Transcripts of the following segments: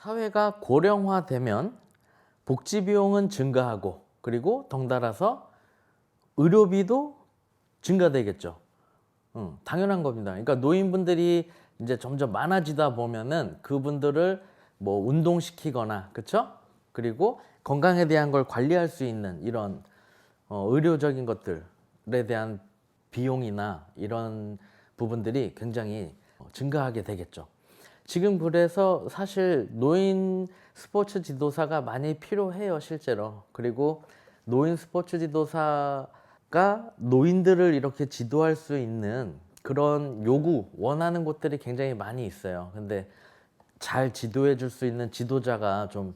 사회가 고령화되면 복지 비용은 증가하고 그리고 덩달아서 의료비도 증가되겠죠. 당연한 겁니다. 그러니까 노인분들이 이제 점점 많아지다 보면은 그분들을 뭐 운동시키거나, 그쵸? 그리고 건강에 대한 걸 관리할 수 있는 이런 의료적인 것들에 대한 비용이나 이런 부분들이 굉장히 증가하게 되겠죠. 지금 그래서 사실 노인 스포츠 지도사가 많이 필요해요, 실제로. 그리고 노인 스포츠 지도사가 노인들을 이렇게 지도할 수 있는 그런 요구, 원하는 곳들이 굉장히 많이 있어요. 근데 잘 지도해 줄 수 있는 지도자가 좀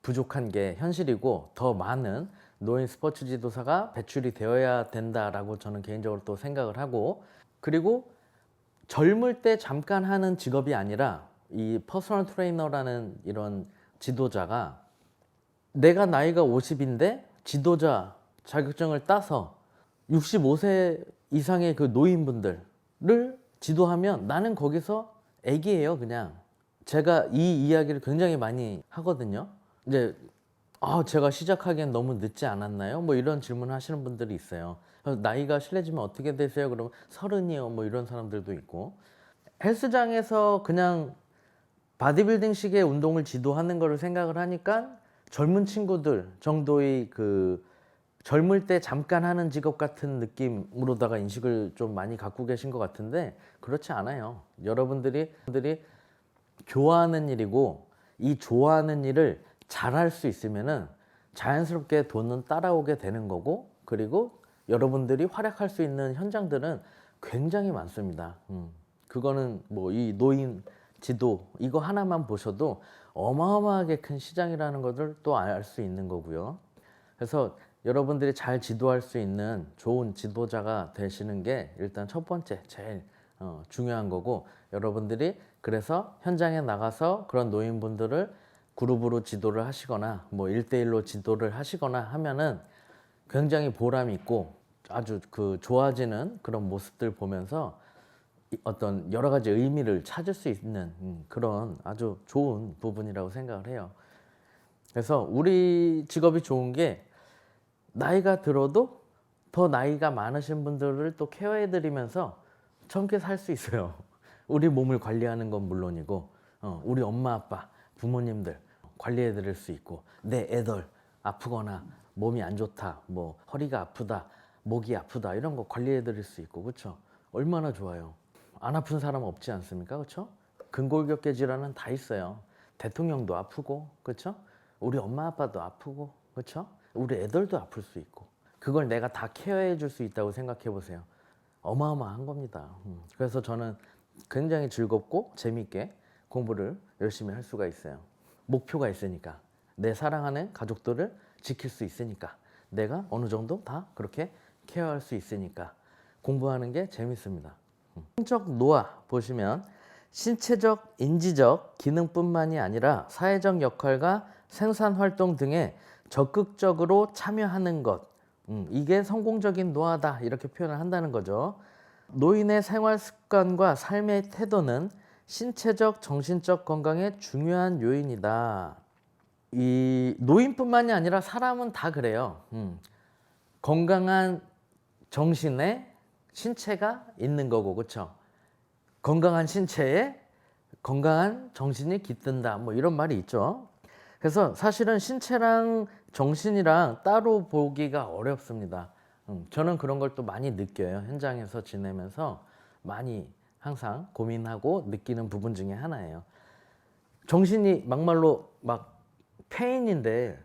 부족한 게 현실이고, 더 많은 노인 스포츠 지도사가 배출이 되어야 된다라고 저는 개인적으로 또 생각을 하고, 그리고 젊을 때 잠깐 하는 직업이 아니라 이 퍼스널 트레이너라는 이런 지도자가 내가 나이가 50인데 지도자 자격증을 따서 65세 이상의 그 노인분들을 지도하면 나는 거기서 애기예요, 그냥. 제가 이 이야기를 굉장히 많이 하거든요. 이제 제가 시작하기엔 너무 늦지 않았나요? 뭐 이런 질문 하시는 분들이 있어요. 나이가 실례지만 어떻게 되세요? 그러면 30이요. 뭐 이런 사람들도 있고. 헬스장에서 그냥 바디빌딩식의 운동을 지도하는 거를 생각을 하니까 젊은 친구들 정도의 그 젊을 때 잠깐 하는 직업 같은 느낌으로다가 인식을 좀 많이 갖고 계신 것 같은데, 그렇지 않아요. 여러분들이 좋아하는 일이고, 이 좋아하는 일을 잘할 수 있으면은 자연스럽게 돈은 따라오게 되는 거고, 그리고 여러분들이 활약할 수 있는 현장들은 굉장히 많습니다. 그거는 뭐 이 노인 지도 이거 하나만 보셔도 어마어마하게 큰 시장이라는 것을 또 알 수 있는 거고요. 그래서 여러분들이 잘 지도할 수 있는 좋은 지도자가 되시는 게 일단 첫 번째 제일 중요한 거고, 여러분들이 그래서 현장에 나가서 그런 노인분들을 그룹으로 지도를 하시거나 뭐 1대1로 지도를 하시거나 하면은 굉장히 보람 있고 아주 그 좋아지는 그런 모습들 보면서 어떤 여러 가지 의미를 찾을 수 있는 그런 아주 좋은 부분이라고 생각을 해요. 그래서 우리 직업이 좋은 게 나이가 들어도 더 나이가 많으신 분들을 또 케어해 드리면서 젊게 살 수 있어요. 우리 몸을 관리하는 건 물론이고 우리 엄마 아빠 부모님들 관리해 드릴 수 있고, 내 애들 아프거나 몸이 안 좋다, 뭐 허리가 아프다, 목이 아프다, 이런 거 관리해 드릴 수 있고, 그렇죠? 얼마나 좋아요. 안 아픈 사람 없지 않습니까? 그렇죠? 근골격계 질환은 다 있어요. 대통령도 아프고, 그렇죠? 우리 엄마 아빠도 아프고, 그렇죠? 우리 애들도 아플 수 있고, 그걸 내가 다 케어해 줄 수 있다고 생각해 보세요. 어마어마한 겁니다. 그래서 저는 굉장히 즐겁고 재밌게 공부를 열심히 할 수가 있어요. 목표가 있으니까, 내 사랑하는 가족들을 지킬 수 있으니까, 내가 어느 정도 다 그렇게 케어할 수 있으니까 공부하는 게 재밌습니다. 신적 노화 보시면 신체적, 인지적 기능뿐만이 아니라 사회적 역할과 생산 활동 등에 적극적으로 참여하는 것, 이게 성공적인 노화다, 이렇게 표현을 한다는 거죠. 노인의 생활 습관과 삶의 태도는 신체적, 정신적 건강의 중요한 요인이다. 이 노인뿐만이 아니라 사람은 다 그래요. 건강한 정신에 신체가 있는 거고, 그렇죠? 건강한 신체에 건강한 정신이 깃든다, 뭐 이런 말이 있죠. 그래서 사실은 신체랑 정신이랑 따로 보기가 어렵습니다. 저는 그런 걸 또 많이 느껴요. 현장에서 지내면서 많이 항상 고민하고 느끼는 부분 중에 하나예요. 정신이 막말로 막 폐인인데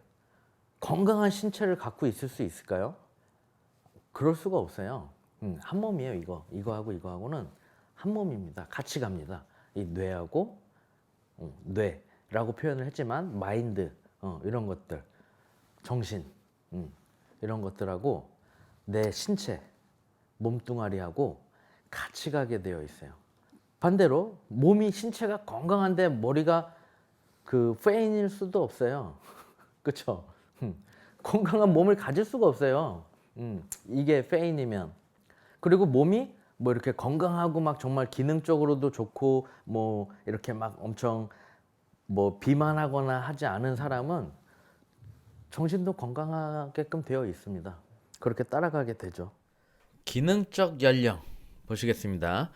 건강한 신체를 갖고 있을 수 있을까요? 그럴 수가 없어요. 한 몸이에요. 이거하고 이거하고는 한 몸입니다. 같이 갑니다. 이 뇌하고 뇌라고 표현을 했지만 마인드, 이런 것들, 정신, 이런 것들하고 내 신체, 몸뚱아리하고 같이 가게 되어 있어요. 반대로 몸이, 신체가 건강한데 머리가 그 페인일 수도 없어요. 그렇죠? 건강한 몸을 가질 수가 없어요. 이게 페인이면. 그리고 몸이 뭐 이렇게 건강하고 막 정말 기능적으로도 좋고 뭐 이렇게 막 엄청 뭐 비만하거나 하지 않은 사람은 정신도 건강하게끔 되어 있습니다. 그렇게 따라가게 되죠. 기능적 연령 보시겠습니다.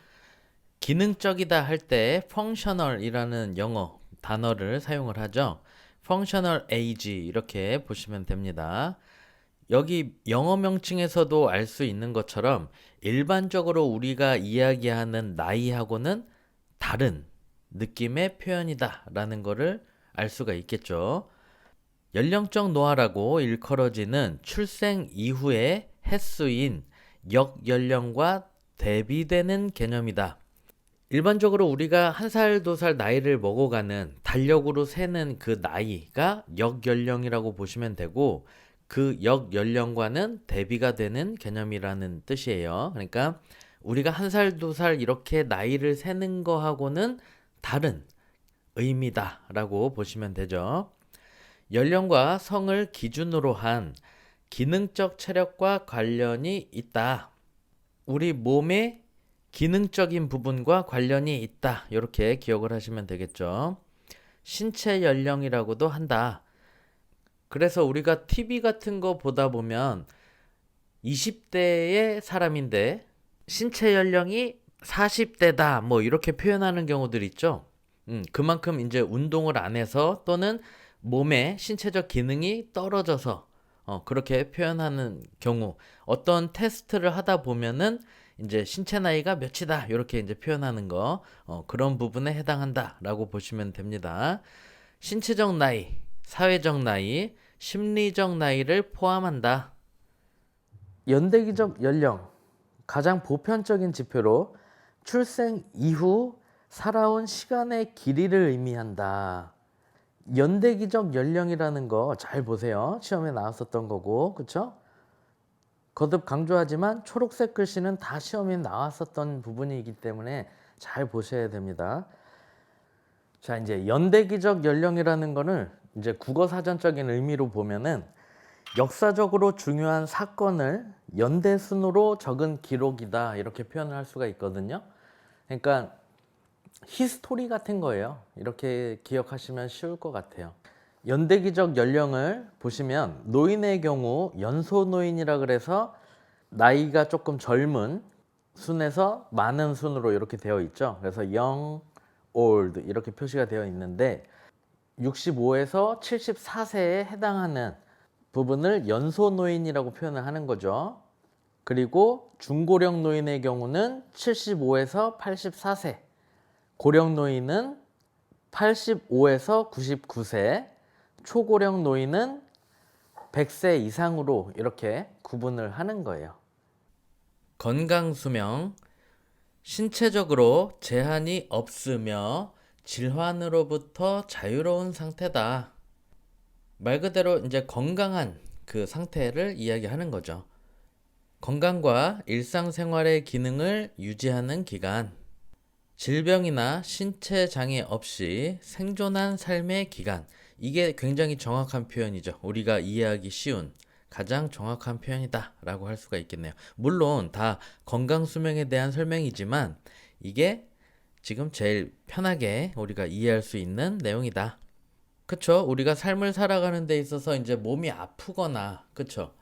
기능적이다 할 때 functional이라는 영어 단어를 사용을 하죠. functional age 이렇게 보시면 됩니다. 여기 영어 명칭에서도 알 수 있는 것처럼 일반적으로 우리가 이야기하는 나이하고는 다른 느낌의 표현이다 라는 거를 알 수가 있겠죠. 연령적 노화라고 일컬어지는 출생 이후의 횟수인 역연령과 대비되는 개념이다. 일반적으로 우리가 한 살, 두 살 나이를 먹어가는 달력으로 세는 그 나이가 역연령이라고 보시면 되고 그 역연령과는 대비가 되는 개념이라는 뜻이에요. 그러니까 우리가 한 살, 두 살 이렇게 나이를 세는 거하고는 다른 의미다라고 보시면 되죠. 연령과 성을 기준으로 한 기능적 체력과 관련이 있다. 우리 몸의 기능적인 부분과 관련이 있다. 이렇게 기억을 하시면 되겠죠. 신체 연령이라고도 한다. 그래서 우리가 TV 같은 거 보다 보면 20대의 사람인데 신체 연령이 40대다. 뭐 이렇게 표현하는 경우들 있죠. 그만큼 이제 운동을 안 해서 또는 몸의 신체적 기능이 떨어져서 그렇게 표현하는 경우 어떤 테스트를 하다 보면은 이제 신체 나이가 몇이다 이렇게 이제 표현하는 거 그런 부분에 해당한다라고 보시면 됩니다. 신체적 나이, 사회적 나이, 심리적 나이를 포함한다. 연대기적 연령, 가장 보편적인 지표로 출생 이후 살아온 시간의 길이를 의미한다. 연대기적 연령이라는 거 잘 보세요. 시험에 나왔었던 거고, 그쵸? 거듭 강조하지만 초록색 글씨는 다 시험에 나왔었던 부분이기 때문에 잘 보셔야 됩니다. 자, 이제 연대기적 연령이라는 거는 이제 국어사전적인 의미로 보면은 역사적으로 중요한 사건을 연대순으로 적은 기록이다 이렇게 표현을 할 수가 있거든요. 그러니까 히스토리 같은 거예요. 이렇게 기억하시면 쉬울 것 같아요. 연대기적 연령을 보시면 노인의 경우 연소노인이라 그래서 나이가 조금 젊은 순에서 많은 순으로 이렇게 되어 있죠. 그래서 young, old 이렇게 표시가 되어 있는데 65에서 74세에 해당하는 부분을 연소노인이라고 표현을 하는 거죠. 그리고 중고령 노인의 경우는 75에서 84세, 고령 노인은 85에서 99세, 초고령 노인은 100세 이상으로 이렇게 구분을 하는 거예요. 건강수명, 신체적으로 제한이 없으며 질환으로부터 자유로운 상태다. 말 그대로 이제 건강한 그 상태를 이야기하는 거죠. 건강과 일상생활의 기능을 유지하는 기간, 질병이나 신체 장애 없이 생존한 삶의 기간. 이게 굉장히 정확한 표현이죠. 우리가 이해하기 쉬운 가장 정확한 표현이다 라고 할 수가 있겠네요. 물론 다 건강수명에 대한 설명이지만 이게 지금 제일 편하게 우리가 이해할 수 있는 내용이다. 그쵸? 우리가 삶을 살아가는 데 있어서 이제 몸이 아프거나, 그쵸?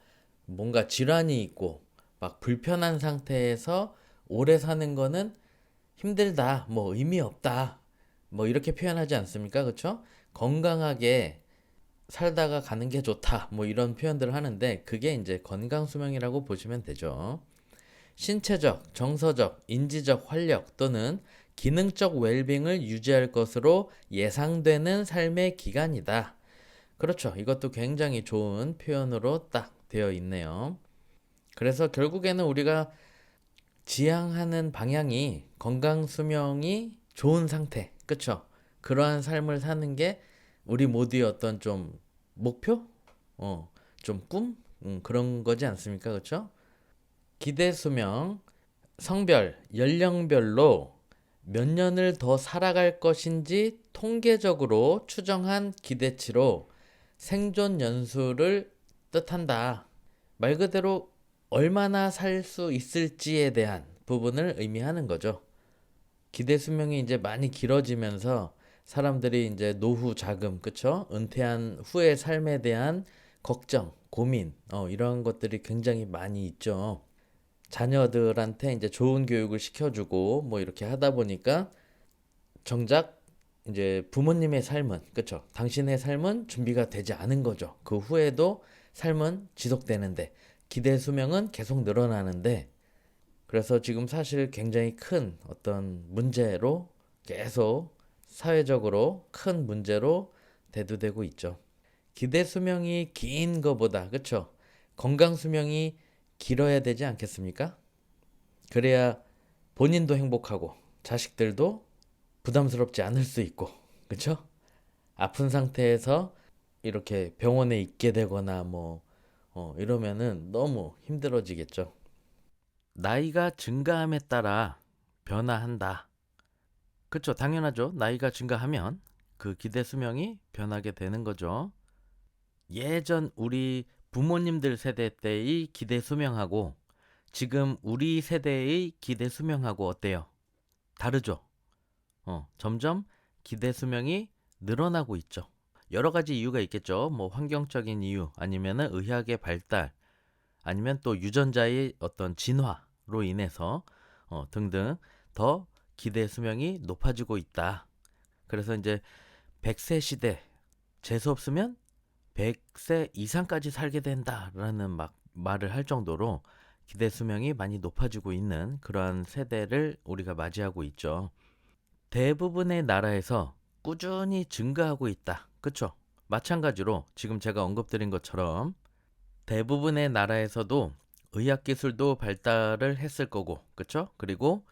뭔가 질환이 있고, 막 불편한 상태에서 오래 사는 거는 힘들다, 뭐 의미 없다, 뭐 이렇게 표현하지 않습니까? 그쵸? 건강하게 살다가 가는 게 좋다, 뭐 이런 표현들을 하는데, 그게 이제 건강수명이라고 보시면 되죠. 신체적, 정서적, 인지적 활력 또는 기능적 웰빙을 유지할 것으로 예상되는 삶의 기간이다. 그렇죠. 이것도 굉장히 좋은 표현으로 딱 되어 있네요. 그래서 결국에는 우리가 지향하는 방향이 건강 수명이 좋은 상태. 그쵸? 그러한 삶을 사는 게 우리 모두의 어떤 좀 목표? 좀 꿈? 그런 거지 않습니까? 그쵸? 기대 수명, 성별, 연령별로 몇 년을 더 살아갈 것인지 통계적으로 추정한 기대치로 생존 연수를 뜻한다. 말 그대로 얼마나 살 수 있을지에 대한 부분을 의미하는 거죠. 기대 수명이 이제 많이 길어지면서 사람들이 이제 노후 자금, 그쵸? 은퇴한 후의 삶에 대한 걱정, 고민, 이런 것들이 굉장히 많이 있죠. 자녀들한테 이제 좋은 교육을 시켜주고 뭐 이렇게 하다 보니까 정작 이제 부모님의 삶은, 그쵸? 당신의 삶은 준비가 되지 않은 거죠. 그 후에도 삶은 지속되는데, 기대 수명은 계속 늘어나는데, 그래서 지금 사실 굉장히 큰 어떤 문제로 계속 사회적으로 큰 문제로 대두되고 있죠. 기대 수명이 긴 거보다, 그쵸? 건강 수명이 길어야 되지 않겠습니까? 그래야 본인도 행복하고 자식들도 부담스럽지 않을 수 있고, 그쵸? 아픈 상태에서 이렇게 병원에 있게 되거나 이러면은 너무 힘들어지겠죠. 나이가 증가함에 따라 변화한다. 그쵸? 당연하죠. 나이가 증가하면 그 기대 수명이 변하게 되는 거죠. 예전 우리 부모님들 세대 때의 기대 수명하고 지금 우리 세대의 기대 수명하고 어때요? 다르죠? 점점 기대 수명이 늘어나고 있죠. 여러 가지 이유가 있겠죠. 뭐 환경적인 이유, 아니면은 의학의 발달, 아니면 또 유전자의 어떤 진화로 인해서 등등 더 기대 수명이 높아지고 있다. 그래서 이제 100세 시대 재수 없으면 100세 이상까지 살게 된다라는 막 말을 할 정도로 기대 수명이 많이 높아지고 있는 그러한 세대를 우리가 맞이하고 있죠. 대부분의 나라에서 꾸준히 증가하고 있다. 그쵸? 마찬가지로 지금 제가 언급드린 것처럼 대부분의 나라에서도 의학기술도 발달을 했을 거고, 그쵸? 그리고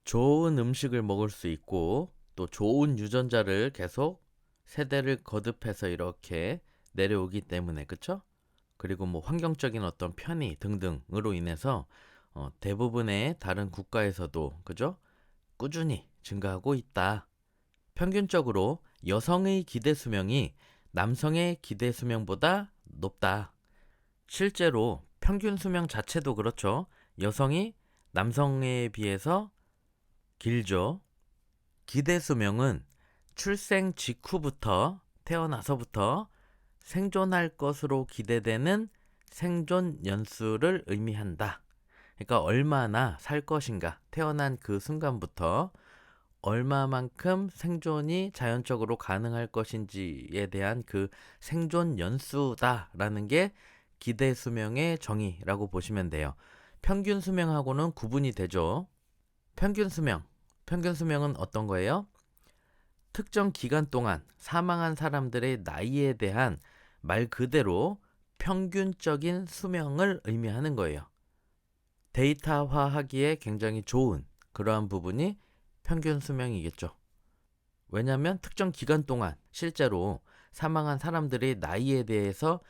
좋은 음식을 먹을 수 있고, 또 좋은 유전자를 계속 세대를 거듭해서 이렇게 내려오기 때문에, 그쵸? 그리고 뭐 환경적인 어떤 편의 등등으로 인해서 대부분의 다른 국가에서도, 그죠? 꾸준히 증가하고 있다. 평균적으로 여성의 기대 수명이 남성의 기대 수명보다 높다. 실제로 평균 수명 자체도 그렇죠. 여성이 남성에 비해서 길죠. 기대 수명은 출생 직후부터 태어나서부터 생존할 것으로 기대되는 생존 연수를 의미한다. 그러니까 얼마나 살 것인가, 태어난 그 순간부터 얼마만큼 생존이 자연적으로 가능할 것인지에 대한 그 생존 연수다라는 게 기대 수명의 정의라고 보시면 돼요. 평균 수명하고는 구분이 되죠. 평균 수명. 평균 수명은 어떤 거예요? 특정 기간 동안 사망한 사람들의 나이에 대한 말 그대로 평균적인 수명을 의미하는 거예요. 데이터화하기에 굉장히 좋은 그러한 부분이 평균 수명이겠죠. 왜냐하면 특정 기간 동안 실제로 사망한 사람들의 나이에 대해서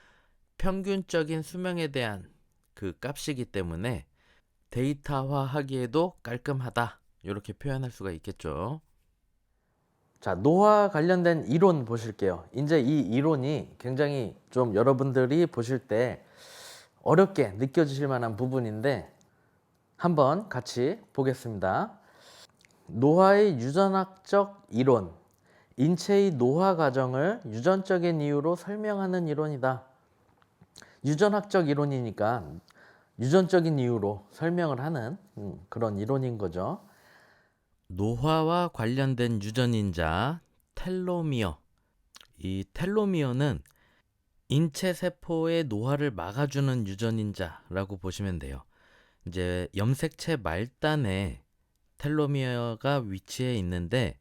평균적인 수명에 대한 그 값이기 때문에 데이터화하기에도 깔끔하다. 이렇게 표현할 수가 있겠죠. 자, 노화 관련된 이론 보실게요. 이제 이 이론이 굉장히 좀 여러분들이 보실 때 어렵게 느껴지실 만한 부분인데 한번 같이 보겠습니다. 노화의 유전학적 이론. 인체의 노화 과정을 유전적인 이유로 설명하는 이론이다. 유전학적 이론이니까 유전적인 이유로 설명을 하는 그런 이론인 거죠. 노화와 관련된 유전인자 텔로미어. 이 텔로미어는 인체 세포의 노화를 막아주는 유전인자라고 보시면 돼요. 이제 염색체 말단에 텔로미어가 위치해 있는데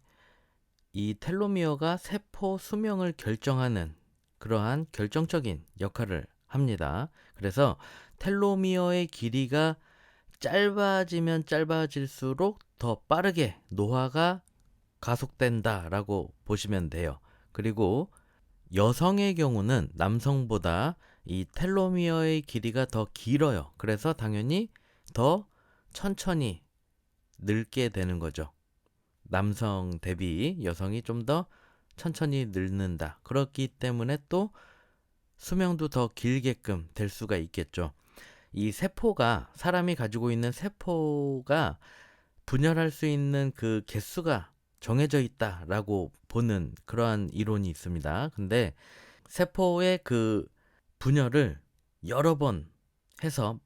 이 텔로미어가 세포 수명을 결정하는 그러한 결정적인 역할을 합니다. 그래서 텔로미어의 길이가 짧아지면 짧아질수록 더 빠르게 노화가 가속된다라고 보시면 돼요. 그리고 여성의 경우는 남성보다 이 텔로미어의 길이가 더 길어요. 그래서 당연히 더 천천히 늙게 되는 거죠. 남성 대비 여성이 좀 더 천천히 늙는다. 그렇기 때문에 또 수명도 더 길게끔 될 수가 있겠죠. 이 세포가, 사람이 가지고 있는 세포가 분열할 수 있는 그 개수가 정해져 있다라고 보는 그러한 이론이 있습니다. 근데 세포의 그 분열을 여러 번 해서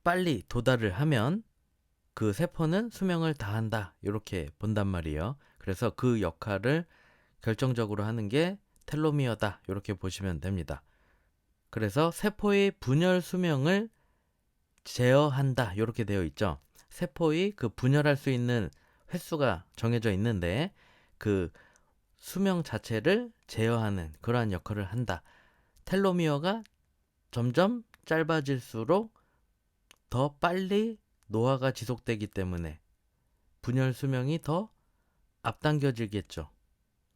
빨리 도달을 하면 그 세포는 수명을 다한다. 이렇게 본단 말이에요. 그래서 그 역할을 결정적으로 하는 게 텔로미어다. 이렇게 보시면 됩니다. 그래서 세포의 분열 수명을 제어한다. 이렇게 되어 있죠. 세포의 그 분열할 수 있는 횟수가 정해져 있는데 그 수명 자체를 제어하는 그러한 역할을 한다. 텔로미어가 점점 짧아질수록 더 빨리 노화가 지속되기 때문에 분열 수명이 더 앞당겨지겠죠.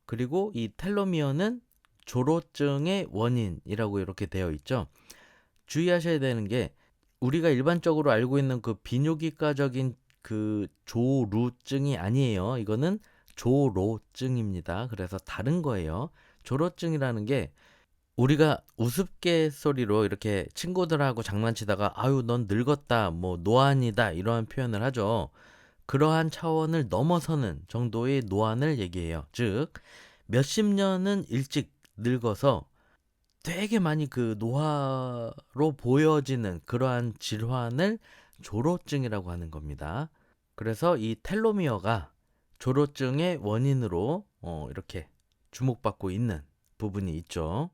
그리고 이 텔로미어는 조로증의 원인이라고 이렇게 되어 있죠. 주의하셔야 되는 게 우리가 일반적으로 알고 있는 그 비뇨기과적인 그 조루증이 아니에요. 이거는 조로증입니다. 그래서 다른 거예요. 조로증이라는 게 우리가 우스갯소리로 이렇게 친구들하고 장난치다가 아유 넌 늙었다 뭐 노안이다 이러한 표현을 하죠. 그러한 차원을 넘어서는 정도의 노안을 얘기해요. 즉 몇십 년은 일찍 늙어서 되게 많이 그 노화로 보여지는 그러한 질환을 조로증이라고 하는 겁니다. 그래서 이 텔로미어가 조로증의 원인으로 이렇게 주목받고 있는 부분이 있죠.